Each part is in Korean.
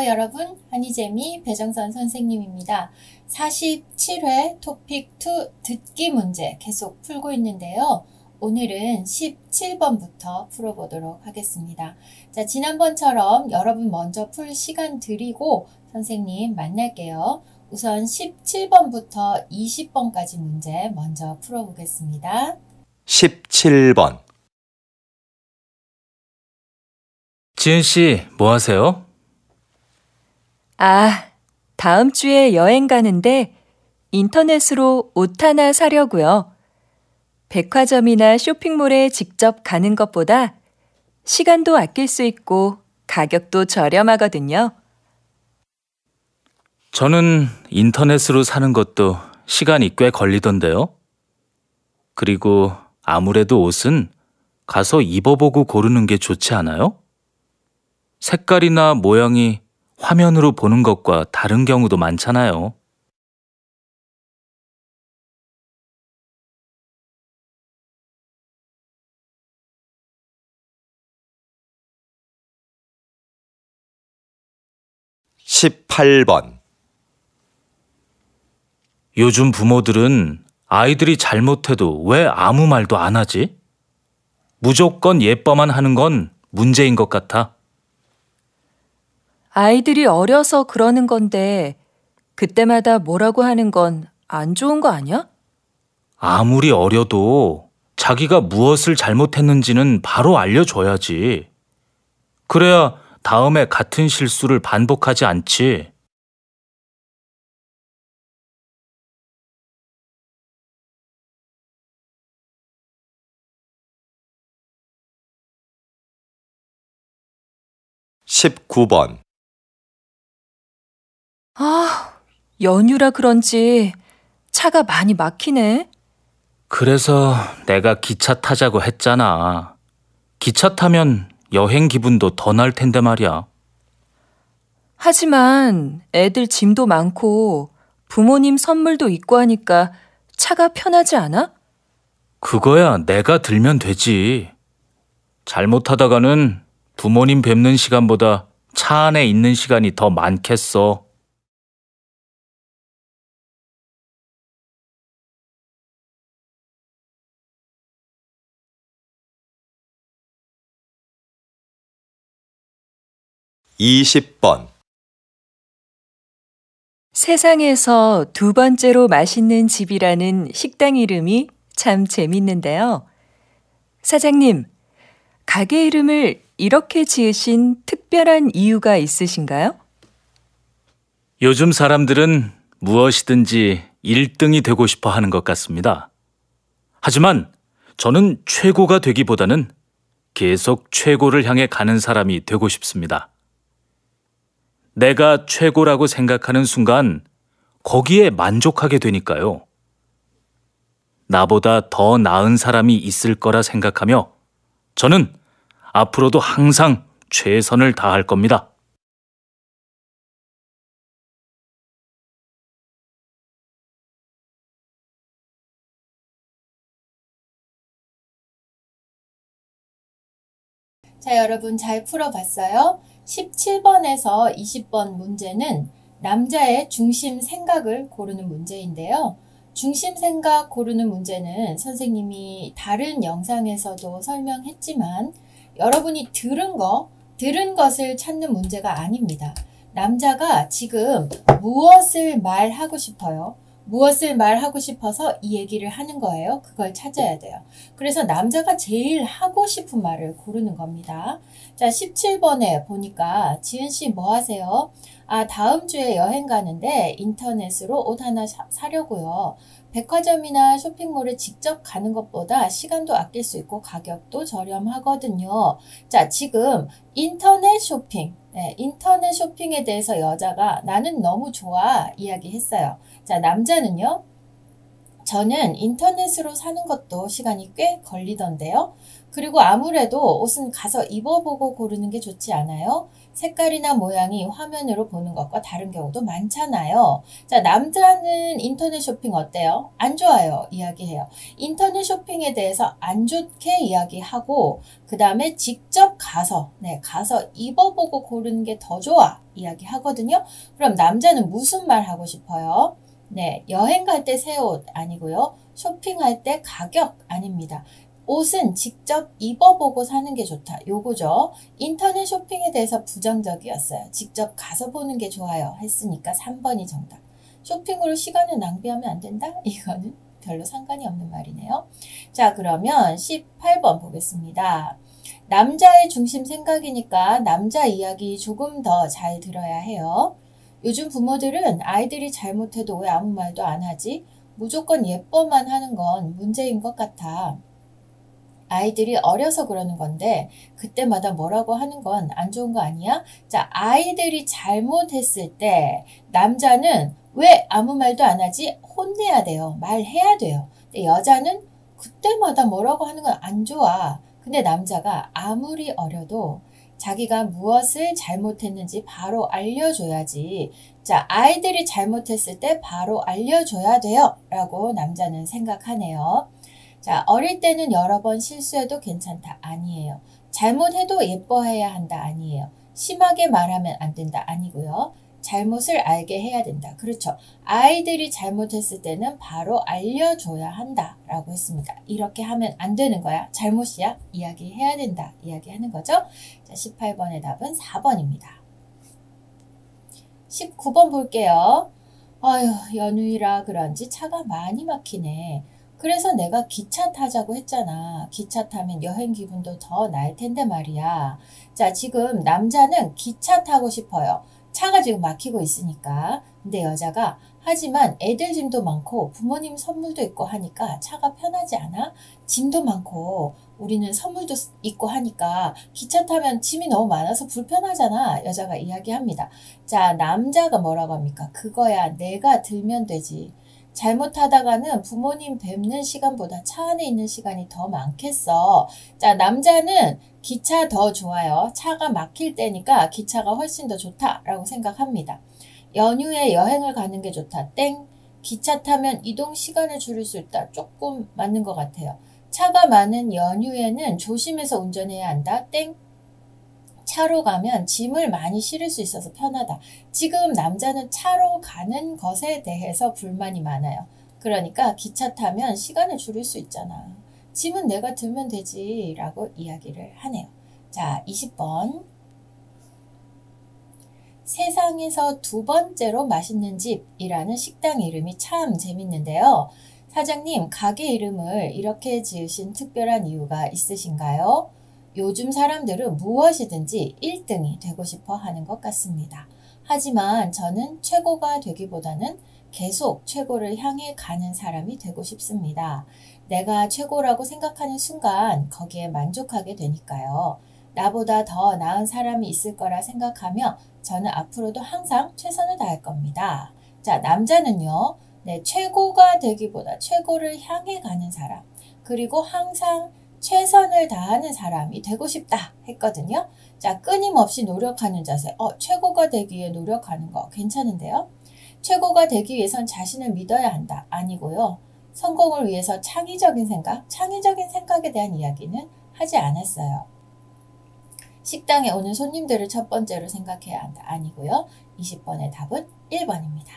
여러분, 한이재미 배정선 선생님입니다. 47회 토픽 2 듣기 문제 계속 풀고 있는데요. 오늘은 17번부터 풀어보도록 하겠습니다. 자, 지난번처럼 여러분 먼저 풀 시간 드리고 선생님 만날게요. 우선 17번부터 20번까지 문제 먼저 풀어보겠습니다. 17번. 지은 씨, 뭐 하세요? 다음 주에 여행 가는데 인터넷으로 옷 하나 사려고요. 백화점이나 쇼핑몰에 직접 가는 것보다 시간도 아낄 수 있고 가격도 저렴하거든요. 저는 인터넷으로 사는 것도 시간이 꽤 걸리던데요. 그리고 아무래도 옷은 가서 입어보고 고르는 게 좋지 않아요? 색깔이나 모양이 화면으로 보는 것과 다른 경우도 많잖아요. (18번) 요즘 부모들은 아이들이 잘못해도 왜 아무 말도 안 하지? 무조건 예뻐만 하는 건 문제인 것 같아. 아이들이 어려서 그러는 건데 그때마다 뭐라고 하는 건 안 좋은 거 아니야? 아무리 어려도 자기가 무엇을 잘못했는지는 바로 알려줘야지. 그래야 다음에 같은 실수를 반복하지 않지. (19번) 연휴라 그런지 차가 많이 막히네. 그래서 내가 기차 타자고 했잖아. 기차 타면 여행 기분도 더 날 텐데 말이야. 하지만 애들 짐도 많고 부모님 선물도 있고 하니까 차가 편하지 않아? 그거야 내가 들면 되지. 잘못하다가는 부모님 뵙는 시간보다 차 안에 있는 시간이 더 많겠어. (20번) 세상에서 두 번째로 맛있는 집이라는 식당 이름이 참 재밌는데요. 사장님, 가게 이름을 이렇게 지으신 특별한 이유가 있으신가요? 요즘 사람들은 무엇이든지 1등이 되고 싶어 하는 것 같습니다. 하지만 저는 최고가 되기보다는 계속 최고를 향해 가는 사람이 되고 싶습니다. 내가 최고라고 생각하는 순간 거기에 만족하게 되니까요. 나보다 더 나은 사람이 있을 거라 생각하며 저는 앞으로도 항상 최선을 다할 겁니다. 자, 여러분 잘 풀어봤어요? 17번에서 20번 문제는 남자의 중심 생각을 고르는 문제인데요. 중심 생각 고르는 문제는 선생님이 다른 영상에서도 설명했지만 여러분이 들은 것을 찾는 문제가 아닙니다. 남자가 지금 무엇을 말하고 싶어요? 무엇을 말하고 싶어서 이 얘기를 하는 거예요. 그걸 찾아야 돼요. 그래서 남자가 제일 하고 싶은 말을 고르는 겁니다. 자, 17번에 보니까 지은 씨 뭐 하세요? 다음 주에 여행 가는데 인터넷으로 옷 하나 사려고요. 백화점이나 쇼핑몰에 직접 가는 것보다 시간도 아낄 수 있고 가격도 저렴하거든요. 자, 지금 인터넷 쇼핑, 인터넷 쇼핑에 대해서 여자가 나는 너무 좋아 이야기했어요. 자, 남자는요. 저는 인터넷으로 사는 것도 시간이 꽤 걸리던데요. 그리고 아무래도 옷은 가서 입어보고 고르는 게 좋지 않아요? 색깔이나 모양이 화면으로 보는 것과 다른 경우도 많잖아요. 자, 남자는 인터넷 쇼핑 어때요? 안 좋아요. 이야기해요. 인터넷 쇼핑에 대해서 안 좋게 이야기하고 그 다음에 직접 가서 입어보고 고르는 게 더 좋아 이야기하거든요. 그럼 남자는 무슨 말 하고 싶어요? 네, 여행 갈 때 새 옷 아니고요. 쇼핑할 때 가격 아닙니다. 옷은 직접 입어보고 사는 게 좋다. 요거죠. 인터넷 쇼핑에 대해서 부정적이었어요. 직접 가서 보는 게 좋아요. 했으니까 3번이 정답. 쇼핑으로 시간을 낭비하면 안 된다? 이거는 별로 상관이 없는 말이네요. 자, 그러면 18번 보겠습니다. 남자의 중심 생각이니까 남자 이야기 조금 더 잘 들어야 해요. 요즘 부모들은 아이들이 잘못해도 왜 아무 말도 안 하지? 무조건 예뻐만 하는 건 문제인 것 같아. 아이들이 어려서 그러는 건데 그때마다 뭐라고 하는 건 안 좋은 거 아니야? 자, 아이들이 잘못했을 때 남자는 왜 아무 말도 안 하지? 혼내야 돼요. 말해야 돼요. 근데 여자는 그때마다 뭐라고 하는 건 안 좋아. 근데 남자가 아무리 어려도 자기가 무엇을 잘못했는지 바로 알려줘야지. 자, 아이들이 잘못했을 때 바로 알려줘야 돼요. 라고 남자는 생각하네요. 자, 어릴 때는 여러 번 실수해도 괜찮다. 아니에요. 잘못해도 예뻐해야 한다. 아니에요. 심하게 말하면 안 된다. 아니고요. 잘못을 알게 해야 된다. 그렇죠. 아이들이 잘못했을 때는 바로 알려줘야 한다. 라고 했습니다. 이렇게 하면 안 되는 거야. 잘못이야. 이야기해야 된다. 이야기하는 거죠. 자, 18번의 답은 4번입니다. 19번 볼게요. 아휴, 연휴이라 그런지 차가 많이 막히네. 그래서 내가 기차 타자고 했잖아. 기차 타면 여행 기분도 더 날 텐데 말이야. 자, 지금 남자는 기차 타고 싶어요. 차가 지금 막히고 있으니까. 근데 여자가 하지만 애들 짐도 많고 부모님 선물도 있고 하니까 차가 편하지 않아? 짐도 많고 우리는 선물도 있고 하니까 기차 타면 짐이 너무 많아서 불편하잖아. 여자가 이야기합니다. 자, 남자가 뭐라고 합니까? 그거야 내가 들면 되지. 잘못하다가는 부모님 뵙는 시간보다 차 안에 있는 시간이 더 많겠어. 자, 남자는 기차 더 좋아요. 차가 막힐 때니까 기차가 훨씬 더 좋다라고 생각합니다. 연휴에 여행을 가는 게 좋다. 땡. 기차 타면 이동 시간을 줄일 수 있다. 조금 맞는 것 같아요. 차가 많은 연휴에는 조심해서 운전해야 한다. 땡. 차로 가면 짐을 많이 실을 수 있어서 편하다. 지금 남자는 차로 가는 것에 대해서 불만이 많아요. 그러니까 기차 타면 시간을 줄일 수 있잖아. 짐은 내가 들면 되지 라고 이야기를 하네요. 자, 20번. 세상에서 두 번째로 맛있는 집이라는 식당 이름이 참 재밌는데요. 사장님, 가게 이름을 이렇게 지으신 특별한 이유가 있으신가요? 요즘 사람들은 무엇이든지 1등이 되고 싶어 하는 것 같습니다. 하지만 저는 최고가 되기보다는 계속 최고를 향해 가는 사람이 되고 싶습니다. 내가 최고라고 생각하는 순간 거기에 만족하게 되니까요. 나보다 더 나은 사람이 있을 거라 생각하며 저는 앞으로도 항상 최선을 다할 겁니다. 자, 남자는요. 네, 최고가 되기보다 최고를 향해 가는 사람, 그리고 항상 최선을 다하는 사람이 되고 싶다 했거든요. 자, 끊임없이 노력하는 자세. 최고가 되기 위해 노력하는 거 괜찮은데요? 최고가 되기 위해선 자신을 믿어야 한다. 아니고요. 성공을 위해서 창의적인 생각에 대한 이야기는 하지 않았어요. 식당에 오는 손님들을 첫 번째로 생각해야 한다. 아니고요. 20번의 답은 1번입니다.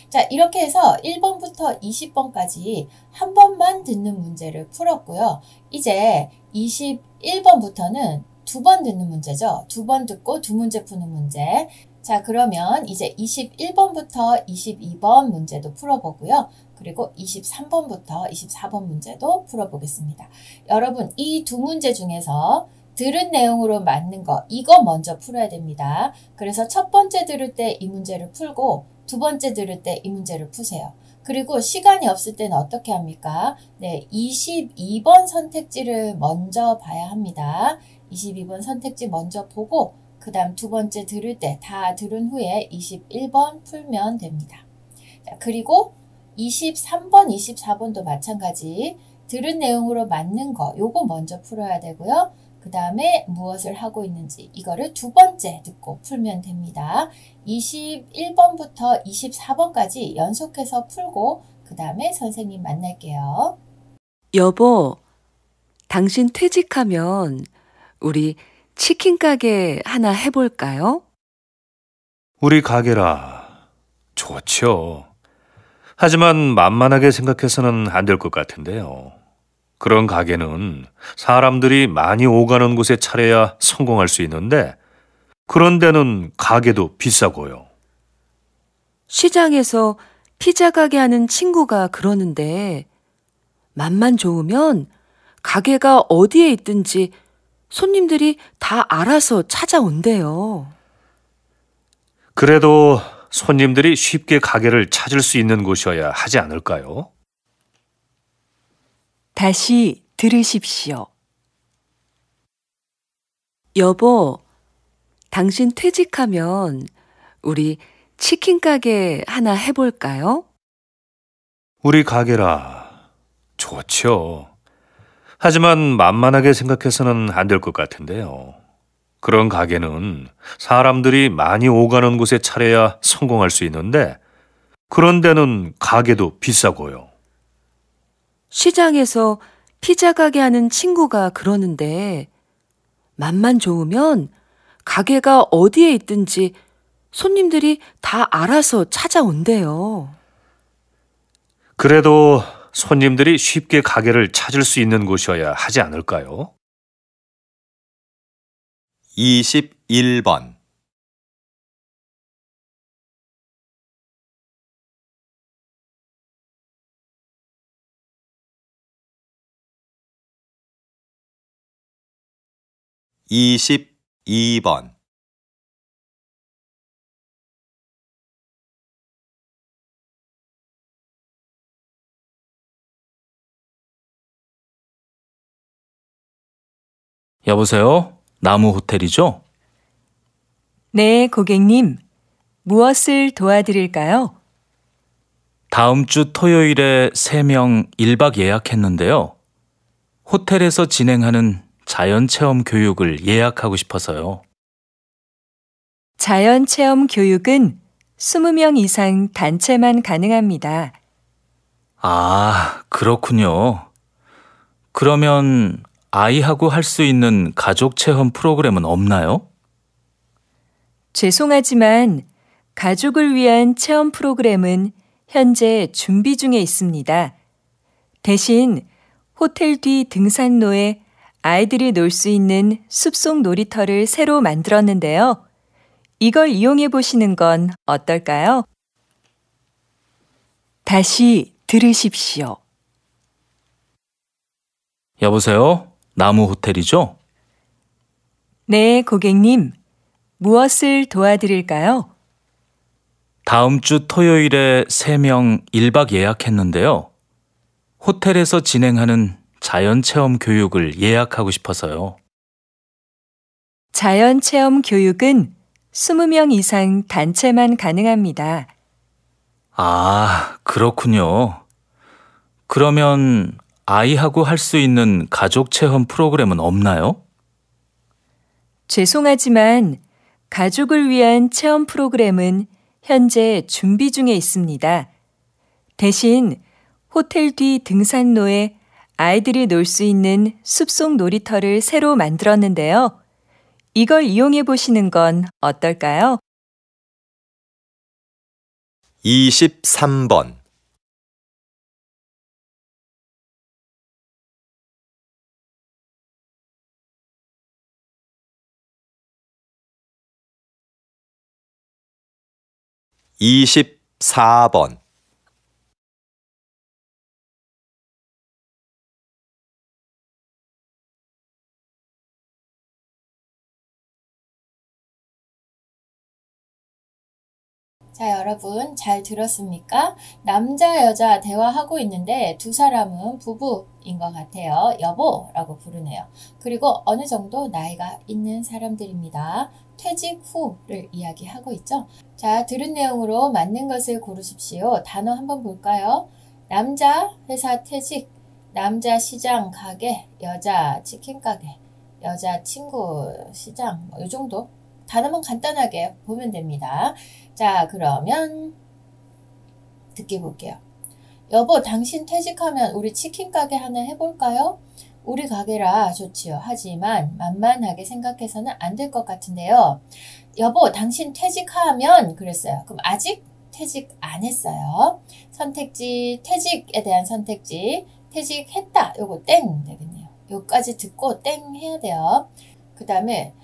자, 이렇게 해서 1번부터 20번까지 한 번만 듣는 문제를 풀었고요. 이제 21번부터는 두 번 듣는 문제죠. 두 번 듣고 두 문제 푸는 문제. 자, 그러면 이제 21번부터 22번 문제도 풀어보고요. 그리고 23번부터 24번 문제도 풀어보겠습니다. 여러분, 이 두 문제 중에서 들은 내용으로 맞는 거, 이거 먼저 풀어야 됩니다. 그래서 첫 번째 들을 때 이 문제를 풀고 두 번째 들을 때 이 문제를 푸세요. 그리고 시간이 없을 때는 어떻게 합니까? 네, 22번 선택지를 먼저 봐야 합니다. 22번 선택지 먼저 보고 그 다음 두 번째 들을 때 다 들은 후에 21번 풀면 됩니다. 자, 그리고 23번, 24번도 마찬가지. 들은 내용으로 맞는 거, 요거 먼저 풀어야 되고요. 그 다음에 무엇을 하고 있는지 이거를 두 번째 듣고 풀면 됩니다. 21번부터 24번까지 연속해서 풀고 그 다음에 선생님 만날게요. 여보, 당신 퇴직하면 우리 치킨 가게 하나 해볼까요? 우리 가게라. 좋죠. 하지만 만만하게 생각해서는 안 될 것 같은데요. 그런 가게는 사람들이 많이 오가는 곳에 차려야 성공할 수 있는데 그런 데는 가게도 비싸고요. 시장에서 피자 가게 하는 친구가 그러는데 맛만 좋으면 가게가 어디에 있든지 손님들이 다 알아서 찾아온대요. 그래도 손님들이 쉽게 가게를 찾을 수 있는 곳이어야 하지 않을까요? 다시 들으십시오. 여보, 당신 퇴직하면 우리 치킨 가게 하나 해볼까요? 우리 가게라. 좋죠. 하지만 만만하게 생각해서는 안 될 것 같은데요. 그런 가게는 사람들이 많이 오가는 곳에 차려야 성공할 수 있는데 그런 데는 가게도 비싸고요. 시장에서 피자 가게 하는 친구가 그러는데 맛만 좋으면 가게가 어디에 있든지 손님들이 다 알아서 찾아온대요. 그래도 손님들이 쉽게 가게를 찾을 수 있는 곳이어야 하지 않을까요? 21번, 이십이 번 여보세요? 나무 호텔이죠? 네, 고객님. 무엇을 도와드릴까요? 다음 주 토요일에 3명 1박 예약했는데요. 호텔에서 진행하는 자연체험 교육을 예약하고 싶어서요. 자연체험 교육은 20명 이상 단체만 가능합니다. 아, 그렇군요. 그러면 아이하고 할 수 있는 가족 체험 프로그램은 없나요? 죄송하지만 가족을 위한 체험 프로그램은 현재 준비 중에 있습니다. 대신 호텔 뒤 등산로에 아이들이 놀 수 있는 숲속 놀이터를 새로 만들었는데요. 이걸 이용해 보시는 건 어떨까요? 다시 들으십시오. 여보세요? 나무 호텔이죠? 네, 고객님. 무엇을 도와드릴까요? 다음 주 토요일에 3명 1박 예약했는데요. 호텔에서 진행하는 자연체험 교육을 예약하고 싶어서요. 자연체험 교육은 20명 이상 단체만 가능합니다. 아, 그렇군요. 그러면 아이하고 할 수 있는 가족 체험 프로그램은 없나요? 죄송하지만 가족을 위한 체험 프로그램은 현재 준비 중에 있습니다. 대신 호텔 뒤 등산로에 아이들이 놀 수 있는 숲속 놀이터를 새로 만들었는데요. 이걸 이용해 보시는 건 어떨까요? 23번, 이십사 번, 자, 여러분 잘 들었습니까? 남자, 여자 대화하고 있는데 두 사람은 부부인 것 같아요. 여보라고 부르네요. 그리고 어느 정도 나이가 있는 사람들입니다. 퇴직 후를 이야기하고 있죠. 자, 들은 내용으로 맞는 것을 고르십시오. 단어 한번 볼까요? 남자 회사 퇴직, 남자 시장 가게, 여자 치킨 가게, 여자 친구 시장, 이 정도 단어만 간단하게 보면 됩니다. 자, 그러면 듣기 볼게요. 여보, 당신 퇴직하면 우리 치킨 가게 하나 해볼까요? 우리 가게라 좋지요. 하지만 만만하게 생각해서는 안 될 것 같은데요. 여보, 당신 퇴직하면 그랬어요. 그럼 아직 퇴직 안 했어요. 선택지, 퇴직에 대한 선택지, 퇴직했다. 요거 땡 되겠네요. 요까지 듣고 땡 해야 돼요. 그 다음에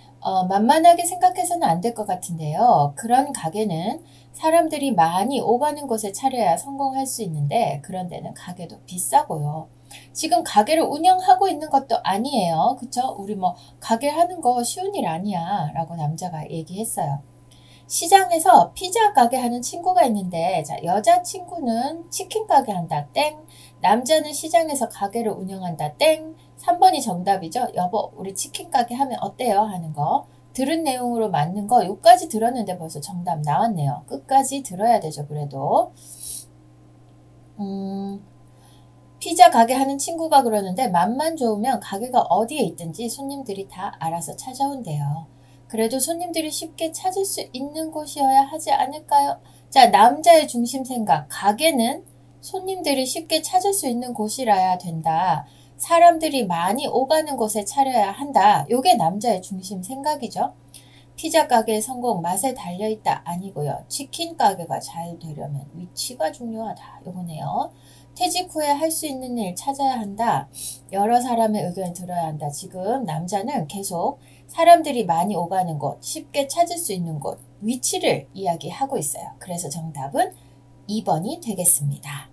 만만하게 생각해서는 안 될 것 같은데요. 그런 가게는 사람들이 많이 오가는 곳에 차려야 성공할 수 있는데 그런 데는 가게도 비싸고요. 지금 가게를 운영하고 있는 것도 아니에요. 그쵸? 우리 뭐 가게 하는 거 쉬운 일 아니야 라고 남자가 얘기했어요. 시장에서 피자 가게 하는 친구가 있는데 자, 여자친구는 치킨 가게 한다 땡, 남자는 시장에서 가게를 운영한다 땡. 3번이 정답이죠. 여보, 우리 치킨 가게 하면 어때요? 하는 거. 들은 내용으로 맞는 거 요까지 들었는데 벌써 정답 나왔네요. 끝까지 들어야 되죠. 그래도 피자 가게 하는 친구가 그러는데 맘만 좋으면 가게가 어디에 있든지 손님들이 다 알아서 찾아온대요. 그래도 손님들이 쉽게 찾을 수 있는 곳이어야 하지 않을까요? 자, 남자의 중심 생각. 가게는 손님들이 쉽게 찾을 수 있는 곳이라야 된다. 사람들이 많이 오가는 곳에 차려야 한다. 요게 남자의 중심 생각이죠. 피자 가게의 성공 맛에 달려있다 아니고요. 치킨 가게가 잘 되려면 위치가 중요하다. 요거네요. 퇴직 후에 할 수 있는 일 찾아야 한다. 여러 사람의 의견을 들어야 한다. 지금 남자는 계속 사람들이 많이 오가는 곳, 쉽게 찾을 수 있는 곳, 위치를 이야기하고 있어요. 그래서 정답은 2번이 되겠습니다.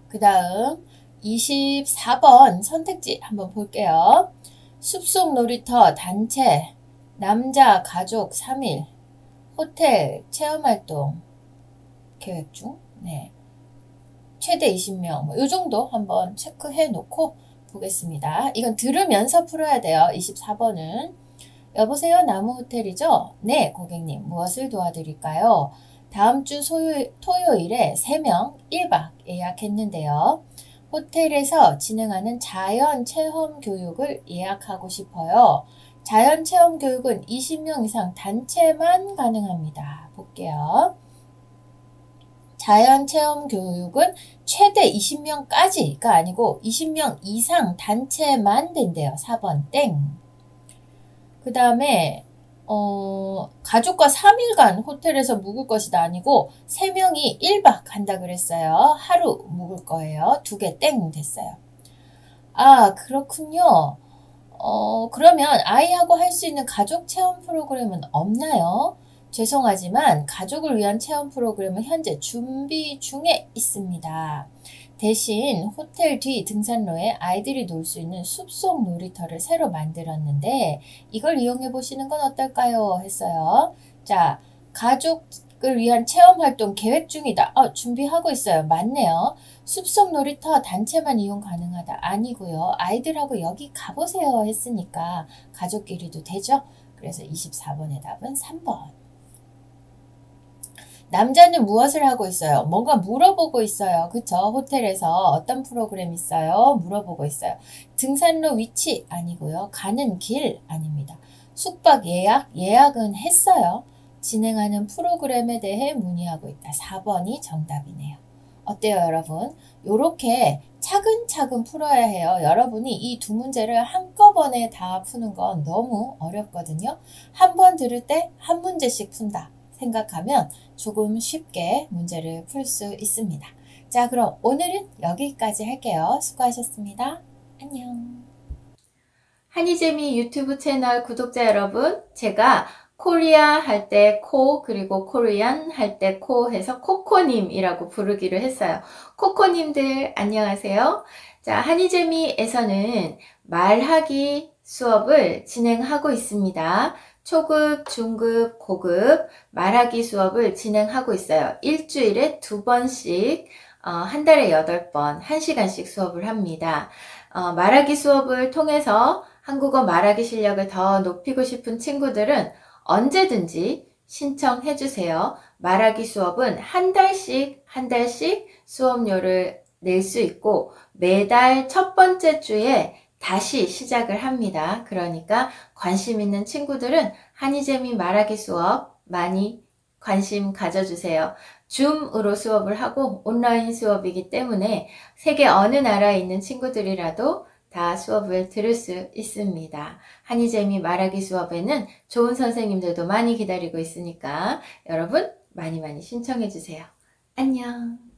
그 다음 24번 선택지 한번 볼게요. 숲속 놀이터 단체, 남자 가족 3일, 호텔 체험활동 계획 중, 네. 최대 20명, 뭐 이 정도 한번 체크해 놓고 보겠습니다. 이건 들으면서 풀어야 돼요. 24번은. 여보세요, 나무호텔이죠? 네, 고객님. 무엇을 도와드릴까요? 다음 주 토요일에 3명 1박 예약했는데요. 호텔에서 진행하는 자연 체험 교육을 예약하고 싶어요. 자연 체험 교육은 20명 이상 단체만 가능합니다. 볼게요. 자연 체험 교육은 최대 20명까지가 아니고 20명 이상 단체만 된대요. 4번 땡. 그 다음에 가족과 3일간 호텔에서 묵을 것이다 아니고 3명이 1박 간다 그랬어요. 하루 묵을 거예요. 2개 땡 됐어요. 아, 그렇군요. 그러면 아이하고 할 수 있는 가족 체험 프로그램은 없나요? 죄송하지만 가족을 위한 체험 프로그램은 현재 준비 중에 있습니다. 대신 호텔 뒤 등산로에 아이들이 놀 수 있는 숲속 놀이터를 새로 만들었는데 이걸 이용해 보시는 건 어떨까요? 했어요. 자, 가족을 위한 체험 활동 계획 중이다. 준비하고 있어요. 맞네요. 숲속 놀이터 단체만 이용 가능하다. 아니고요. 아이들하고 여기 가보세요 했으니까 가족끼리도 되죠. 그래서 24번의 답은 3번. 남자는 무엇을 하고 있어요? 뭔가 물어보고 있어요. 그쵸? 호텔에서 어떤 프로그램 있어요? 물어보고 있어요. 등산로 위치 아니고요. 가는 길 아닙니다. 숙박 예약은 했어요. 진행하는 프로그램에 대해 문의하고 있다. 4번이 정답이네요. 어때요, 여러분? 요렇게 차근차근 풀어야 해요. 여러분이 이 두 문제를 한꺼번에 다 푸는 건 너무 어렵거든요. 한 번 들을 때 한 문제씩 푼다 생각하면 조금 쉽게 문제를 풀 수 있습니다. 자, 그럼 오늘은 여기까지 할게요. 수고하셨습니다. 안녕. 한이재미 유튜브 채널 구독자 여러분, 제가 코리아 할 때 코, 그리고 코리안 할 때 코 해서 코코님이라고 부르기로 했어요. 코코님들 안녕하세요. 자, 한이재미에서는 말하기 수업을 진행하고 있습니다. 초급, 중급, 고급 말하기 수업을 진행하고 있어요. 일주일에 2번씩 한 달에 8번 1시간씩 수업을 합니다. 말하기 수업을 통해서 한국어 말하기 실력을 더 높이고 싶은 친구들은 언제든지 신청해 주세요. 말하기 수업은 한 달씩 수업료를 낼 수 있고 매달 첫 번째 주에 다시 시작을 합니다. 그러니까 관심 있는 친구들은 한이재미 말하기 수업 많이 관심 가져주세요. 줌으로 수업을 하고 온라인 수업이기 때문에 세계 어느 나라에 있는 친구들이라도 다 수업을 들을 수 있습니다. 한이재미 말하기 수업에는 좋은 선생님들도 많이 기다리고 있으니까 여러분 많이 신청해 주세요. 안녕.